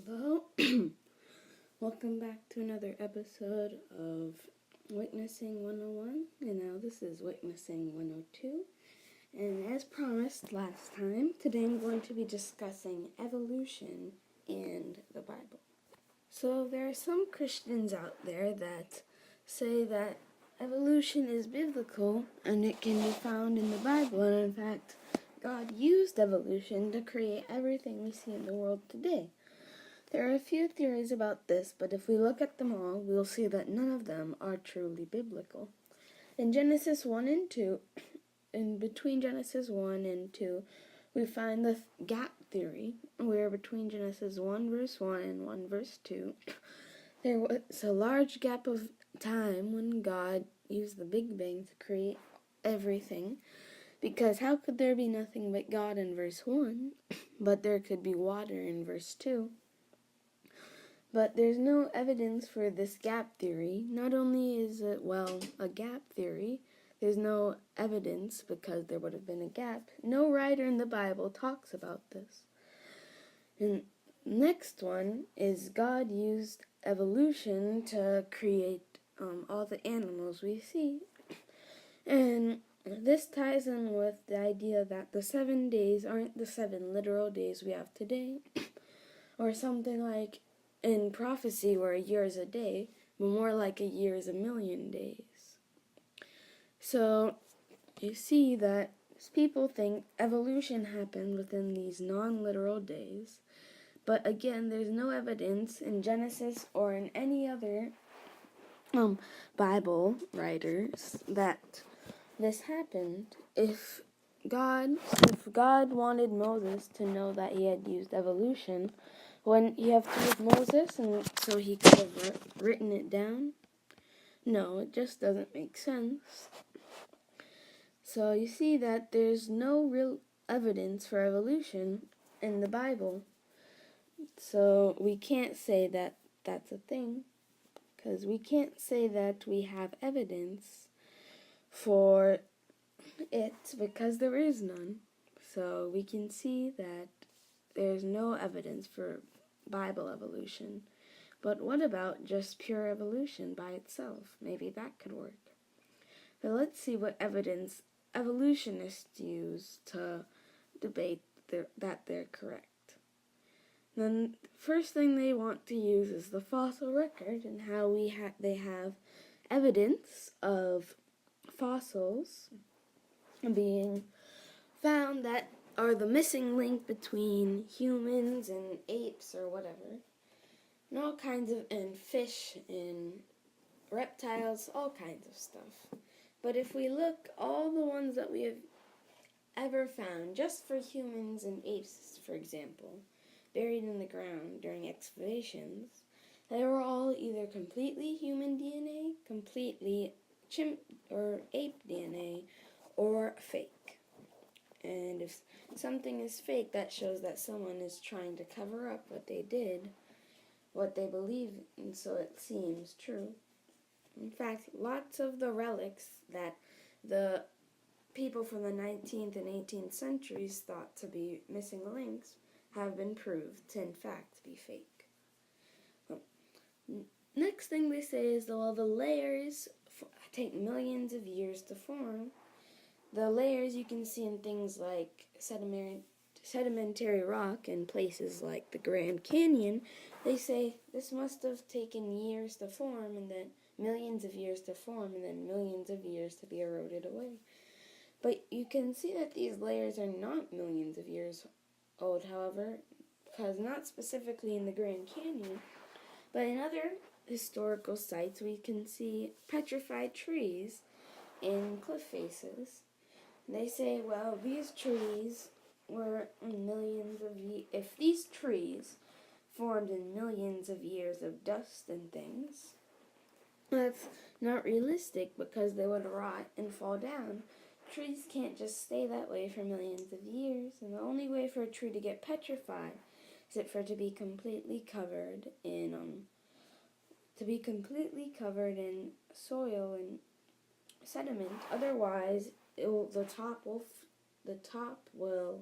Hello, welcome back to another episode of Witnessing 101, and now this is Witnessing 102. And as promised last time, today I'm going to be discussing evolution and the Bible. So there are some Christians out there that say that evolution is biblical and it can be found in the Bible, and in fact, God used evolution to create everything we see in the world today. There are a few theories about this, but if we look at them all, we'll see that none of them are truly biblical. In Genesis 1 and 2, in between Genesis 1 and 2, we find the gap theory, where between Genesis 1 verse 1 and 1 verse 2, there was a large gap of time when God used the Big Bang to create everything, because how could there be nothing but God in verse 1, but there could be water in verse 2? But there's no evidence for this gap theory. Not only is it, a gap theory, there's no evidence because there would have been a gap. No writer in the Bible talks about this. And next one is God used evolution to create all the animals we see. And this ties in with the idea that the 7 days aren't the 7 literal days we have today, or something like in prophecy where a year is a day, but more like a year is a million days. So you see that people think evolution happened within these non-literal days, but again, there's no evidence in Genesis or in any other Bible writers that this happened. If God wanted Moses to know that he had used evolution, wouldn't he have told Moses and so he could have written it down? No, it just doesn't make sense. So you see that there's no real evidence for evolution in the Bible. So we can't say that that's a thing, because we can't say that we have evidence for it because there is none. So we can see that there's no evidence for Bible evolution. But what about just pure evolution by itself? Maybe that could work. But let's see what evidence evolutionists use to debate that they're correct. Then the first thing they want to use is the fossil record and how they have evidence of fossils being found that are the missing link between humans and apes or whatever. And all kinds of, and fish and reptiles, all kinds of stuff. But if we look, all the ones that we have ever found, just for humans and apes, for example, buried in the ground during excavations, they were all either completely human DNA, completely chimp or ape DNA, or fake. And if something is fake, that shows that someone is trying to cover up what they did, what they believe, and so it seems true. In fact, lots of the relics that the people from the 19th and 18th centuries thought to be missing links have been proved to, in fact, be fake. Next thing they say is, the layers take millions of years to form. The layers you can see in things like sedimentary rock in places like the Grand Canyon. They say this must have taken years to form, and then millions of years to form, and then millions of years to be eroded away. But you can see that these layers are not millions of years old, however, because not specifically in the Grand Canyon, but in other historical sites we can see petrified trees in cliff faces. They say, these trees were millions of years. If these trees formed in millions of years of dust and things, that's not realistic because they would rot and fall down. Trees can't just stay that way for millions of years, and the only way for a tree to get petrified is for it to be completely covered in soil and sediment. Otherwise, the top will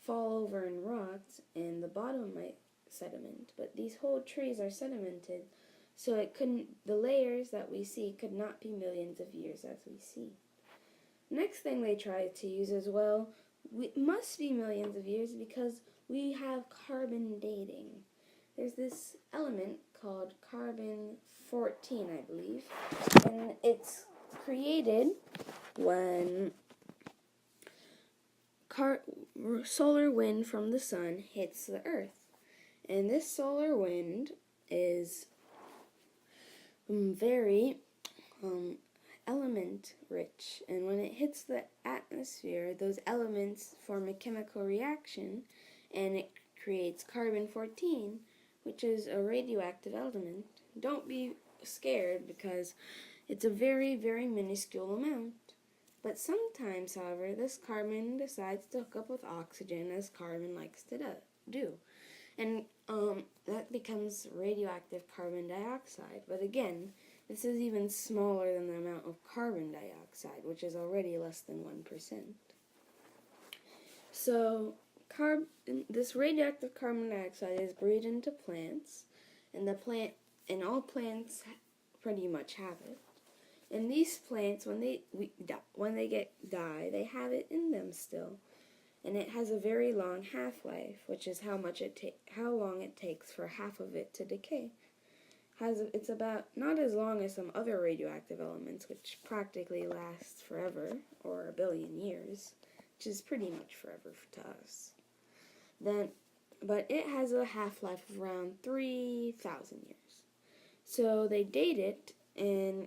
fall over and rot, and the bottom might sediment, but these whole trees are sedimented, so the layers that we see could not be millions of years as we see. Next thing they tried to use as well, it must be millions of years because we have carbon dating. There's this element called carbon-14, I believe, and it's created when solar wind from the sun hits the earth. And this solar wind is very element rich, and when it hits the atmosphere, those elements form a chemical reaction and it creates carbon-14, which is a radioactive element. Don't be scared because it's a very, very minuscule amount. But sometimes, however, this carbon decides to hook up with oxygen, as carbon likes to do. And that becomes radioactive carbon dioxide. But again, this is even smaller than the amount of carbon dioxide, which is already less than 1%. So this radioactive carbon dioxide is breathed into plants, and all plants pretty much have it. And these plants, when they die, they have it in them still, and it has a very long half-life, which is how long it takes for half of it to decay. It's about not as long as some other radioactive elements, which practically last forever, or 1 billion years, which is pretty much forever to us. But it has a half-life of around 3,000 years. So they date it, and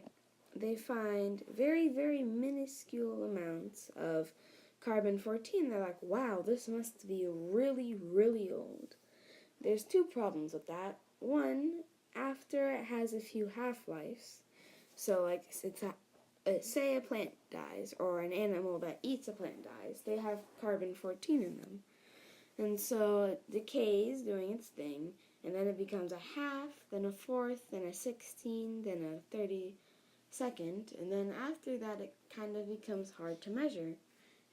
they find very, very minuscule amounts of carbon-14. They're like, wow, this must be really, really old. There's 2 problems with that. One, after it has a few half-lives, so like say a plant dies, or an animal that eats a plant dies, they have carbon-14 in them. And so it decays, doing its thing, and then it becomes a half, then a fourth, then a 16, then a 32nd, and then after that it kind of becomes hard to measure.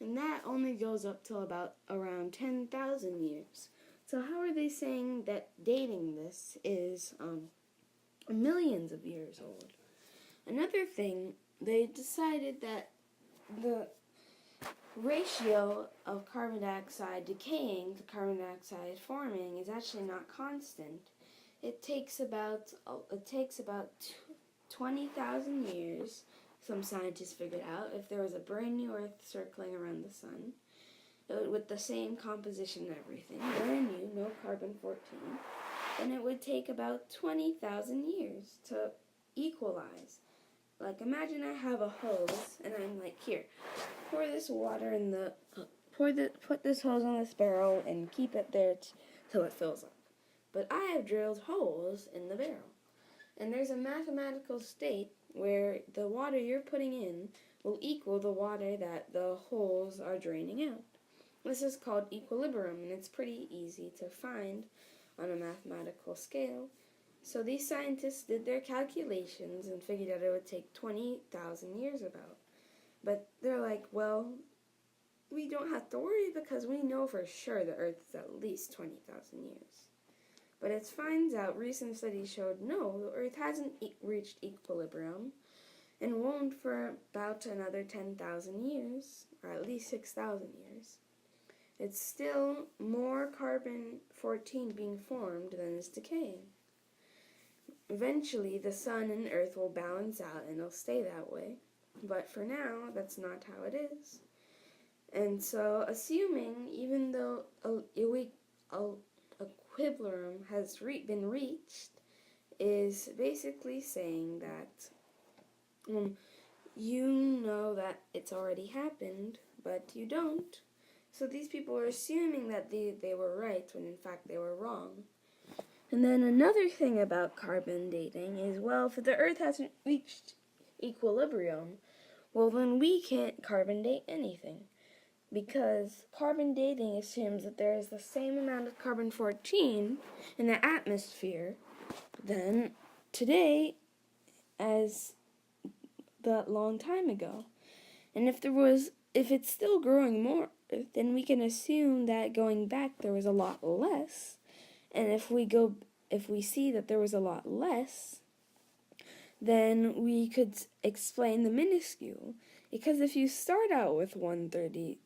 And that only goes up till about around 10,000 years. So how are they saying that dating this is millions of years old? Another thing, they decided that the ratio of carbon dioxide decaying to carbon dioxide forming is actually not constant. It takes about 20,000 years, some scientists figured out, if there was a brand new Earth circling around the sun, with the same composition and everything, brand new, no carbon-14, then it would take about 20,000 years to equalize. Like, imagine I have a hose, and I'm like, here, pour this water in put this hose on this barrel and keep it there till it fills up. But I have drilled holes in the barrel. And there's a mathematical state where the water you're putting in will equal the water that the holes are draining out. This is called equilibrium, and it's pretty easy to find on a mathematical scale. So these scientists did their calculations and figured out it would take 20,000 years about. But they're like, well, we don't have to worry because we know for sure the Earth is at least 20,000 years. But it finds out, recent studies showed, no, the Earth hasn't reached equilibrium and won't for about another 10,000 years, or at least 6,000 years. It's still more carbon-14 being formed than is decaying. Eventually, the sun and Earth will balance out and it'll stay that way. But for now, that's not how it is. And so, assuming, even though equilibrium has been reached, is basically saying that you know that it's already happened, but you don't. So these people are assuming that they were right when in fact they were wrong. And then another thing about carbon dating is, well, if the Earth hasn't reached equilibrium, well then we can't carbon date anything. Because carbon dating assumes that there is the same amount of carbon-14 in the atmosphere than today as that long time ago. And if it's still growing more, then we can assume that going back there was a lot less, And if we see that there was a lot less, then we could explain the minuscule. Because if you start out with 1/30,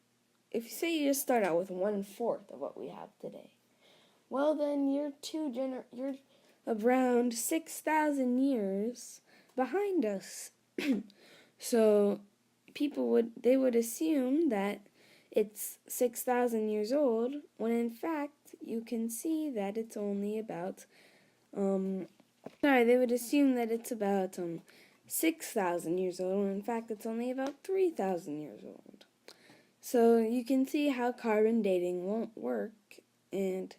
if you say you just start out with 1/4 of what we have today, well then you're around 6,000 years behind us. So they would assume that it's 6,000 years old, when in fact you can see that it's only about they would assume that it's about 6,000 years old, when in fact it's only about 3,000 years old. So you can see how carbon dating won't work, and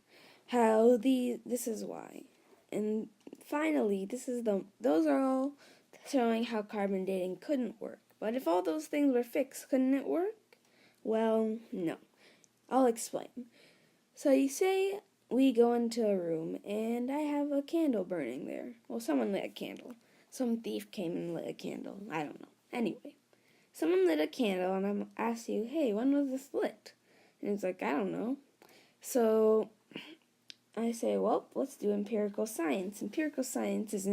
how this is why. And finally, those are all showing how carbon dating couldn't work. But if all those things were fixed, couldn't it work? Well, no. I'll explain. So you say we go into a room and I have a candle burning there. Well, someone lit a candle. Some thief came and lit a candle. I don't know. Anyway, someone lit a candle and I asked you, hey, when was this lit? And it's like, I don't know. So I say, well, let's do empirical science. Empirical science is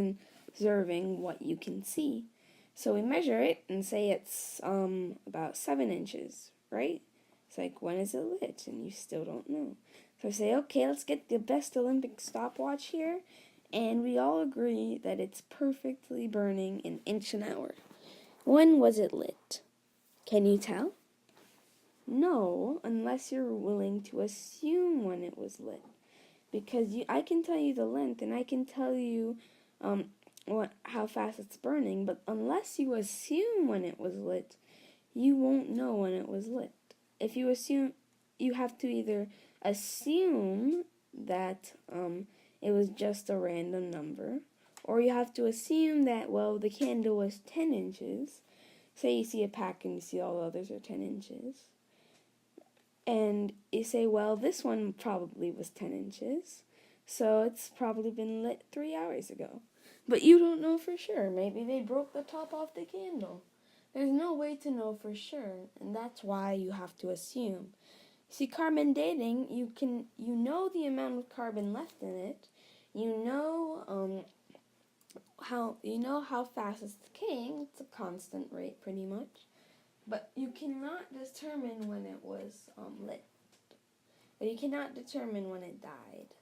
observing what you can see. So we measure it and say it's about 7 inches, right? It's like, when is it lit? And you still don't know. So I say, okay, let's get the best Olympic stopwatch here. And we all agree that it's perfectly burning 1 inch an hour. When was it lit? Can you tell? No, unless you're willing to assume when it was lit. Because I can tell you the length and I can tell you how fast it's burning, but unless you assume when it was lit, you won't know when it was lit. If you assume, you have to either assume that it was just a random number, or you have to assume that, well, the candle was 10 inches. Say you see a pack and you see all the others are 10 inches. And you say, well, this one probably was 10 inches, so it's probably been lit 3 hours ago. But you don't know for sure. Maybe they broke the top off the candle. There's no way to know for sure, and that's why you have to assume. See, carbon dating, you know the amount of carbon left in it. You know how fast it's decaying. It's a constant rate, pretty much. But you cannot determine when it was lit. But you cannot determine when it died,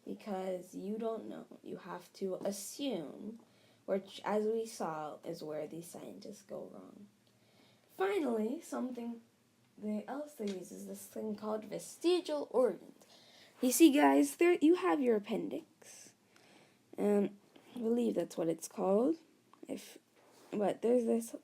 because you don't know. You have to assume, which, as we saw, is where these scientists go wrong. Finally, something else they use is this thing called vestigial organs. You see, guys, there you have your appendix. I believe that's what it's called. But there's this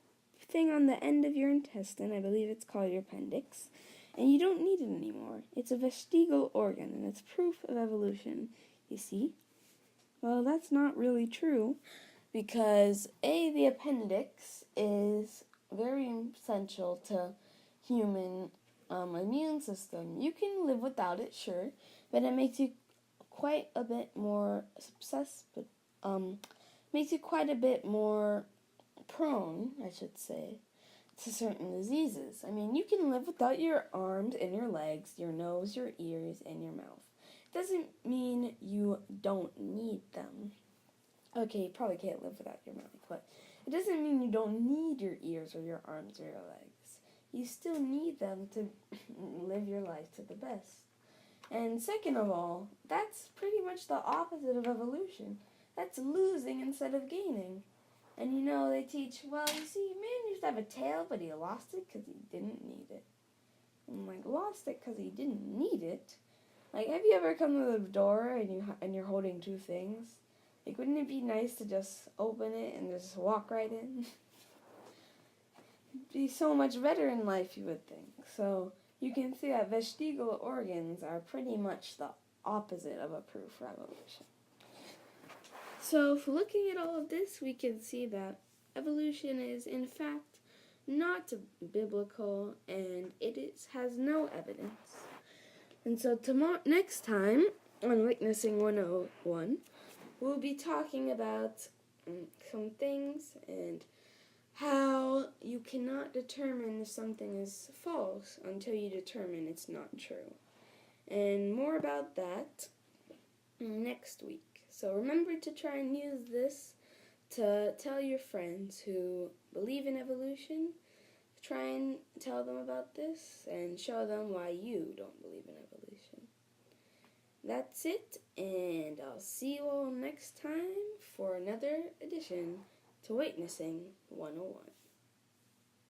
thing on the end of your intestine. I believe it's called your appendix. And you don't need it anymore. It's a vestigial organ, and it's proof of evolution. You see? Well, that's not really true, because the appendix is very essential to human immune system. You can live without it, sure, but it makes you quite a bit more prone, I should say, to certain diseases. I mean, you can live without your arms and your legs, your nose, your ears, and your mouth. It doesn't mean you don't need them. Okay, you probably can't live without your mouth, but it doesn't mean you don't need your ears or your arms or your legs. You still need them to live your life to the best. And second of all, that's pretty much the opposite of evolution. That's losing instead of gaining. And they teach, well, you see, man used to have a tail, but he lost it because he didn't need it. I'm like, lost it because he didn't need it? Like, have you ever come to the door and you're holding two things? Like, wouldn't it be nice to just open it and just walk right in? It'd be so much better in life, you would think. So you can see that vestigial organs are pretty much the opposite of a proof for evolution. So, looking at all of this, we can see that evolution is, in fact, not biblical, and has no evidence. And so, next time, on Witnessing 101, we'll be talking about some things and how you cannot determine if something is false until you determine it's not true. And more about that next week. So remember to try and use this to tell your friends who believe in evolution. Try and tell them about this and show them why you don't believe in evolution. That's it, and I'll see you all next time for another edition to Witnessing 101.